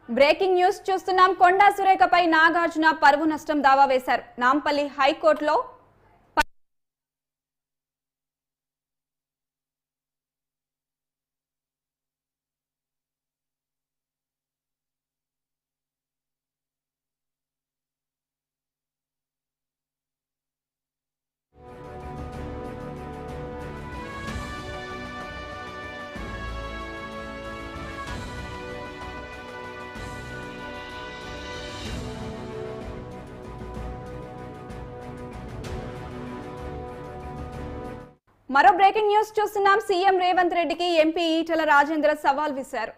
Breaking news చూస్తున్నాం. కొండా సురేఖపై నాగార్జున పరువు నష్టం దావా వేశారు. నాంపల్లి హైకోర్టులో మరో బ్రేకింగ్ న్యూస్ చూస్తున్నాం. సీఎం రేవంత్ రెడ్డికి ఎంపీ ఈటెల రాజేందర్ సవాల్ విసిరారు.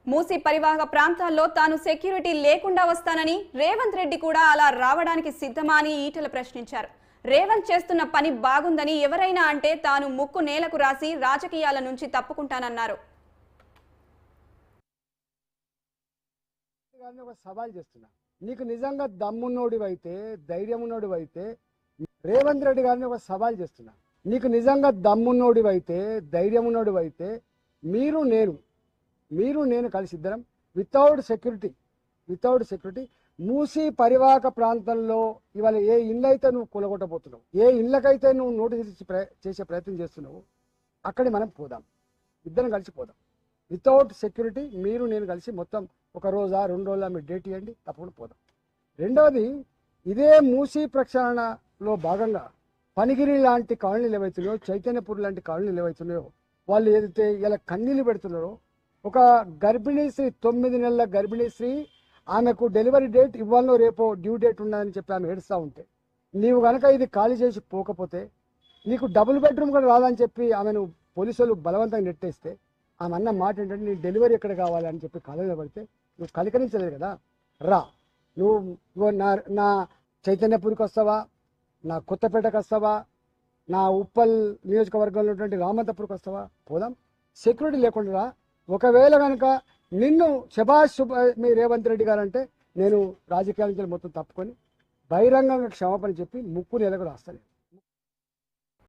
మూసీ పరివాహక ప్రాంతాల్లో తాను సెక్యూరిటీ లేకుండా వస్తానని, రేవంత్ రెడ్డి కూడా అలా రావడానికి సిద్ధమా అని ఈటెల ప్రశ్నించారు. రేవంత్ చేస్తున్న పని బాగుందని ఎవరైనా అంటే తాను ముక్కు నేలకు రాసి రాజకీయాల నుంచి తప్పుకుంటానన్నారు. సవాల్ చేస్తున్నా, నీకు నిజంగా దమ్మున్నోడివైతే, ధైర్యం ఉన్నోడివైతే రేవంత్ రెడ్డి గారిని ఒక సవాల్ చేస్తున్నా, నీకు నిజంగా దమ్మున్నోడివైతే, ధైర్యం ఉన్నోడివైతే మీరు నేను కలిసి ఇద్దరం వితౌట్ సెక్యూరిటీ మూసీ పరివాహక ప్రాంతంలో ఇవాళ ఏ ఇళ్ళు అయితే నువ్వు కూలగొట్టబోతున్నావు, ఏ ఇళ్ళకైతే నువ్వు నోటీస్ చేసే ప్రయత్నం చేస్తున్నావు, అక్కడికి మనం పోదాం, ఇద్దరం కలిసి పోదాం. వితౌట్ సెక్యూరిటీ నేను కలిసి మొత్తం ఒక రోజా 2 రోజుల మీరు డేట్ ఇవ్వండి, తప్పకుండా పోదాం. రెండవది, ఇదే మూసీ ప్రక్షాళనలో భాగంగా పనిగిరి లాంటి కాలనీలు ఏవైతున్నాయో, చైతన్యపూర్ లాంటి కాలనీలు ఏవైతున్నాయో, వాళ్ళు ఏదైతే ఇలా కన్నీళ్ళు పెడుతున్నారో, ఒక గర్భిణీ స్త్రీ 9 నెలల గర్భిణీ స్త్రీ, ఆమెకు డెలివరీ డేట్ ఇవ్వాలో రేపో డ్యూ డేట్ ఉన్నదని చెప్పి ఆమె ఏడుస్తూ ఉంటే, నీవు కనుక ఇది ఖాళీ చేసి పోకపోతే నీకు డబుల్ బెడ్రూమ్ కూడా రాదని చెప్పి ఆమెను పోలీసులు బలవంతంగా నెట్టేస్తే, ఆమె అన్న మాట ఏంటంటే నీ డెలివరీ ఎక్కడ కావాలి అని చెప్పి కాలేజీలో పడితే నువ్వు కలికరించలేదు కదా, రా నువ్వు నా చైతన్యపూర్కి వస్తావా, నా కొత్తపేటకు వస్తావా, నా ఉప్పల్ నియోజకవర్గంలో ఉన్నటువంటి రామంతపూర్కి వస్తావా, పోదాం. సెక్యూరిటీ లేకుండా రా. ఒకవేళ కనుక నిన్ను శభాష్ మీ రేవంత్ రెడ్డి గారు అంటే నేను రాజకీయాల నుంచి మొత్తం తప్పుకొని బహిరంగంగా క్షమాపణ చెప్పి ముక్కు నేలకు రాస్తాను.